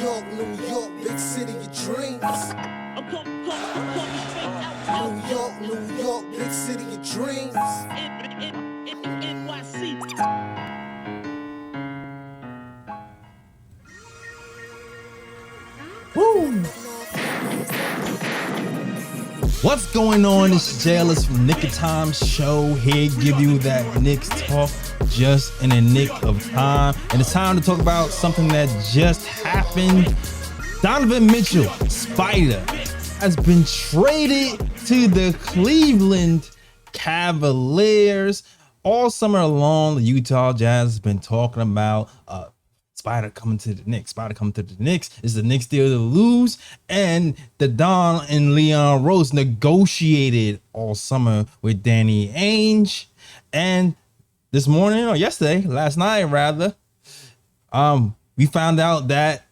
New York, big city of dreams. New York, big city of dreams. Woo! What's going on? It's Ellis from Knick of Time Show here, give you that Knicks talk just in a nick of time. And it's time to talk about something that just happened. Donovan Mitchell, Spider, has been traded to the Cleveland Cavaliers. All summer long, the Utah Jazz has been talking about Spider coming to the Knicks. Spider coming to the Knicks. Is the Knicks deal to lose? And the Don and Leon Rose negotiated all summer with Danny Ainge. And this morning, or yesterday, last night rather, we found out that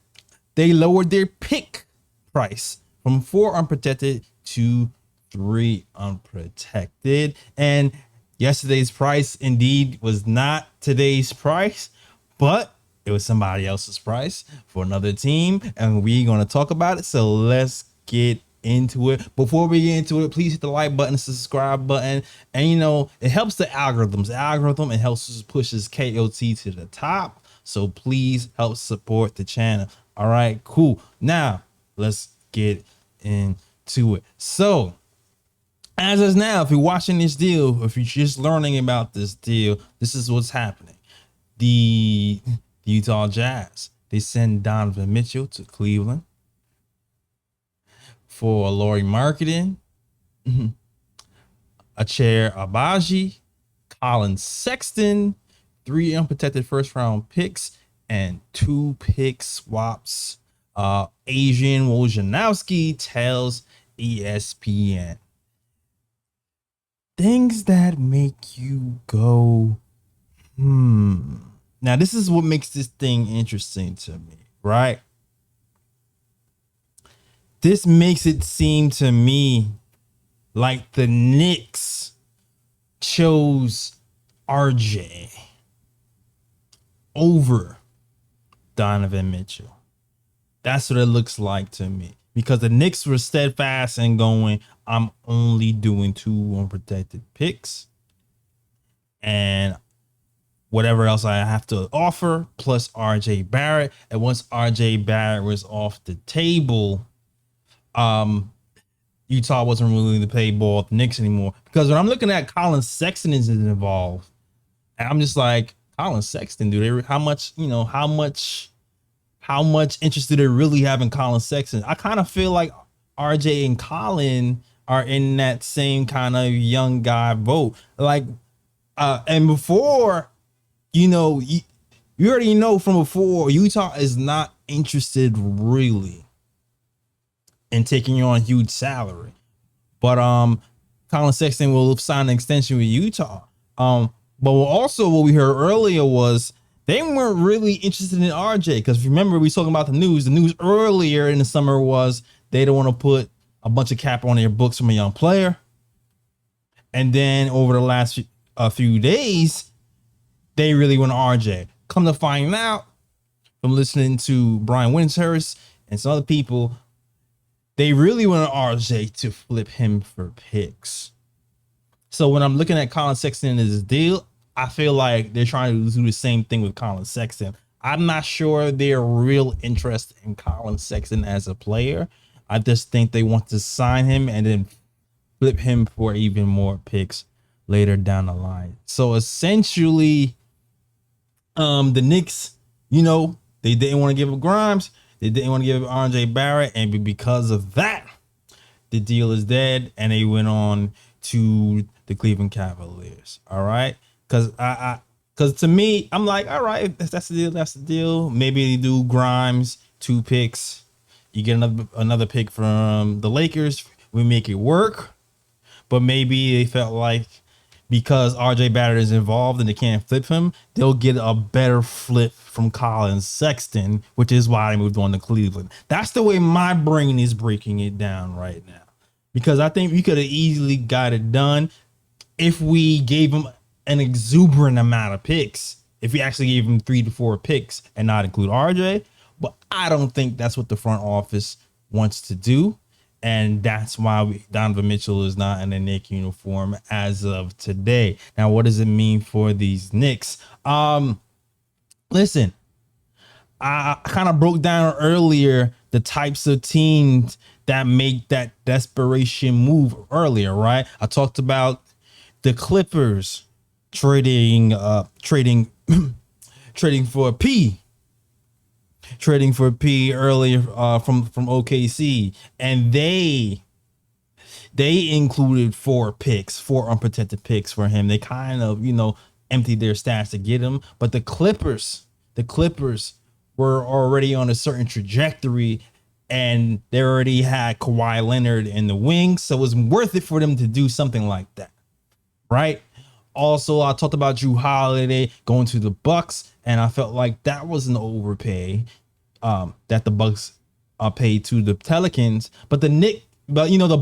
they lowered their pick price from 4 unprotected to 3 unprotected. And yesterday's price indeed was not today's price, but it was somebody else's price for another team, and we're going to talk about it. So let's get into it. Before we get into it, please hit the like button, subscribe button, and you know, it helps the algorithms. It helps us push this KOT to the top. So please help support the channel. All right, cool. Now let's get into it. So as is now, if you're watching this deal, if you're just learning about this deal, this is what's happening. The Utah Jazz, they send Donovan Mitchell to Cleveland for Lauri Markkanen, Ochai Agbaji, Colin Sexton, 3 unprotected first-round picks, and 2 pick swaps. Adrian Wojnarowski tells ESPN. Things that make you go, Now, this is what makes this thing interesting to me, right? This makes it seem to me like the Knicks chose RJ over Donovan Mitchell. That's what it looks like to me, because the Knicks were steadfast in going, I'm only doing 2 unprotected picks and whatever else I have to offer, plus RJ Barrett. And once RJ Barrett was off the table, Utah wasn't willing to play ball with the Knicks anymore. Because when I'm looking at Colin Sexton is involved, and I'm just like, Colin Sexton, dude, how much interest do they really have in Colin Sexton? I kind of feel like RJ and Colin are in that same kind of young guy boat. Like, and before, you know, you already know from before, Utah is not interested really in taking on a huge salary. But Colin Sexton will sign an extension with Utah. But also what we heard earlier was they weren't really interested in RJ, because remember, we talking about the news. The news earlier in the summer was they don't want to put a bunch of cap on their books from a young player. And then over the last few days, they really want RJ. Come to find out from listening to Brian Windhurst and some other people, they really want RJ to flip him for picks. So when I'm looking at Colin Sexton and his deal, I feel like they're trying to do the same thing with Colin Sexton. I'm not sure they're real interest in Colin Sexton as a player. I just think they want to sign him and then flip him for even more picks later down the line. So essentially, the Knicks, you know, they didn't want to give up Grimes. They didn't want to give up RJ Barrett. And because of that, the deal is dead. And they went on to the Cleveland Cavaliers. All right. Because to me, I'm like, all right, that's the deal. That's the deal. Maybe they do Grimes, 2 picks. You get another pick from the Lakers. We make it work. But maybe they felt like, because RJ Barrett is involved and they can't flip him, they'll get a better flip from Colin Sexton, which is why I moved on to Cleveland. That's the way my brain is breaking it down right now, because I think we could have easily got it done if we gave him an exuberant amount of picks. If we actually gave him 3 to 4 picks and not include RJ, but I don't think that's what the front office wants to do. And that's why Donovan Mitchell is not in a Knick uniform as of today. Now, what does it mean for these Knicks? Listen, I kind of broke down earlier the types of teams that make that desperation move earlier, right? I talked about the Clippers trading trading for P earlier from OKC, and they included four unprotected picks for him. They kind of, emptied their stats to get him, but the Clippers were already on a certain trajectory, and they already had Kawhi Leonard in the wings, so it was worth it for them to do something like that, right? Also, I talked about Drew Holiday going to the Bucks, and I felt like that was an overpay that the Bucks paid to the Pelicans. But the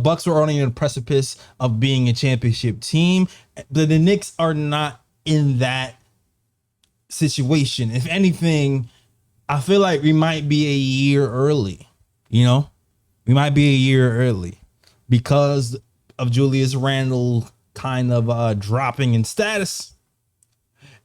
Bucks were on the precipice of being a championship team. The Knicks are not in that situation. If anything, I feel like we might be a year early. We might be a year early because of Julius Randle kind of dropping in status,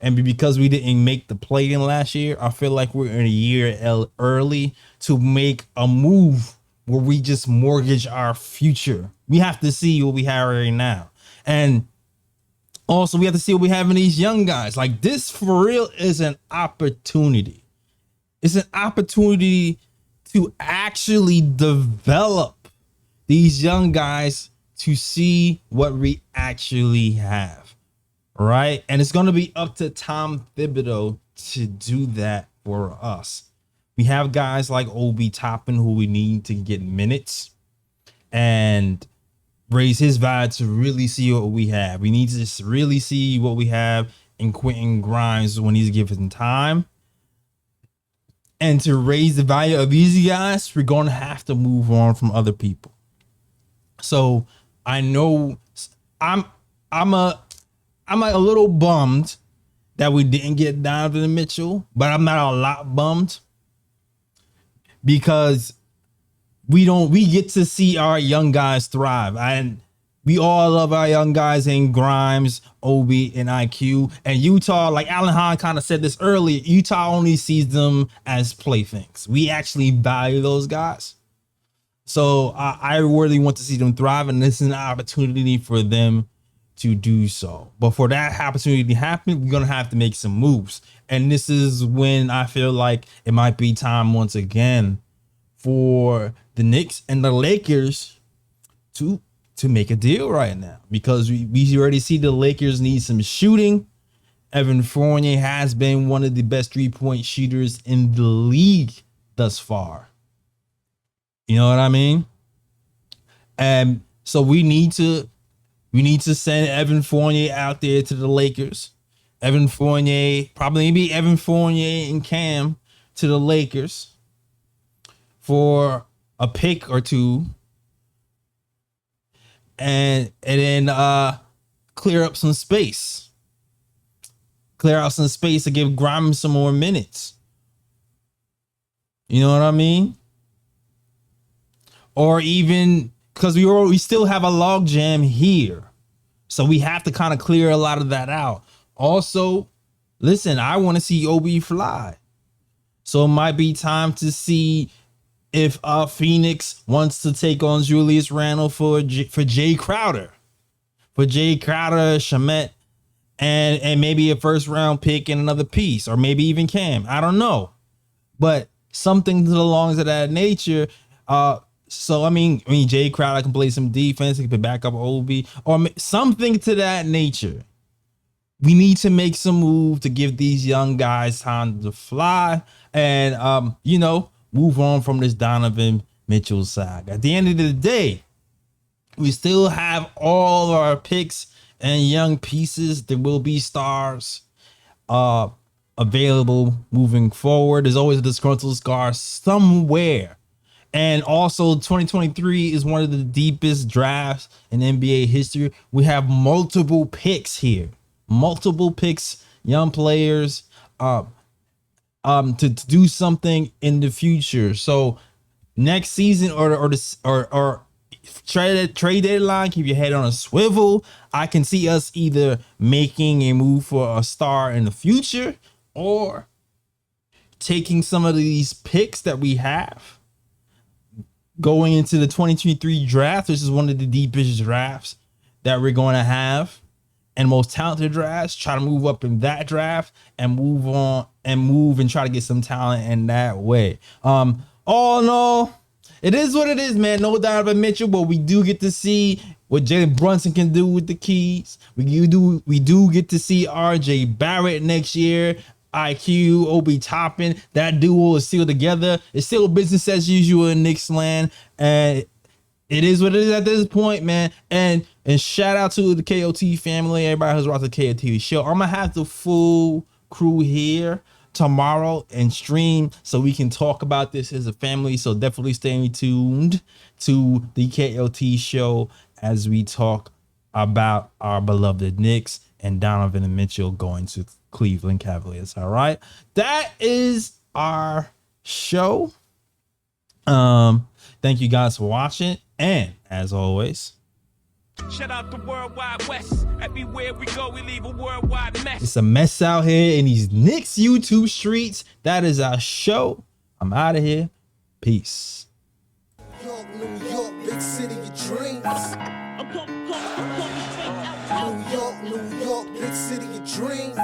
and because we didn't make the play-in last year, I feel like we're in a year early to make a move where we just mortgage our future. We have to see what we have right now, and also we have to see what we have in these young guys. Like, this for real is an opportunity. It's an opportunity to actually develop these young guys to see what we actually have, right? And it's going to be up to Tom Thibodeau to do that for us. We have guys like Obi Toppin who we need to get minutes and raise his value to really see what we have. We need to just really see what we have in Quentin Grimes when he's given time. And to raise the value of these guys, we're going to have to move on from other people. So I know I'm a little bummed that we didn't get Donovan Mitchell, but I'm not a lot bummed because we get to see our young guys thrive. And we all love our young guys in Grimes, Obi, and IQ. And Utah, like Alan Hahn kind of said this earlier, Utah only sees them as playthings. We actually value those guys. So I really want to see them thrive, and this is an opportunity for them to do so. But for that opportunity to happen, we're going to have to make some moves. And this is when I feel like it might be time once again for the Knicks and the Lakers to make a deal right now, because we already see the Lakers need some shooting. Evan Fournier has been one of the best 3-point shooters in the league thus far. You know what I mean? And so we need to send Evan Fournier out there to the Lakers. Evan Fournier, probably maybe Evan Fournier and Cam to the Lakers for a pick or two. And then clear out some space to give Grimes some more minutes. You know what I mean? Or even because we still have a log jam here, so we have to kind of clear a lot of that out. Also, listen, I want to see Obi fly, so it might be time to see if Phoenix wants to take on Julius Randle for Jay Crowder, Shamet, and maybe a first round pick and another piece, or maybe even Cam. I don't know, but something along to that nature. So I mean, Jay Crowder can play some defense. He can back up Obi, or something to that nature. We need to make some move to give these young guys time to fly, and move on from this Donovan Mitchell saga. At the end of the day, we still have all our picks and young pieces. There will be stars available moving forward. There's always a disgruntled star somewhere. And also 2023 is one of the deepest drafts in NBA history. We have multiple picks here, young players. to do something in the future. So next season or trade deadline, keep your head on a swivel. I can see us either making a move for a star in the future or taking some of these picks that we have going into the 2023 draft. This is one of the deepest drafts that we're going to have and most talented drafts. Try to move up in that draft and move on and try to get some talent in that way. All in all, it is what it is, man. No Donovan Mitchell, but we do get to see what Jalen Brunson can do with the keys. We do get to see RJ Barrett next year. IQ, Obi Toppin, that duo is still together. It's still business as usual in Knicks land, and it is what it is at this point, man. And shout out to the KOT family, everybody who's watching the KOT show. I'm gonna have the full crew here tomorrow and stream so we can talk about this as a family. So definitely stay tuned to the KOT show as we talk about our beloved Knicks and Donovan Mitchell going to Cleveland Cavaliers. All right, that is our show. Thank you guys for watching, and as always, shout out the worldwide west. Everywhere we go, we leave a worldwide mess. It's a mess out here in these Knicks YouTube streets. That is our show. I'm out of here. Peace. New York, big city of dreams. New York, big city of dreams.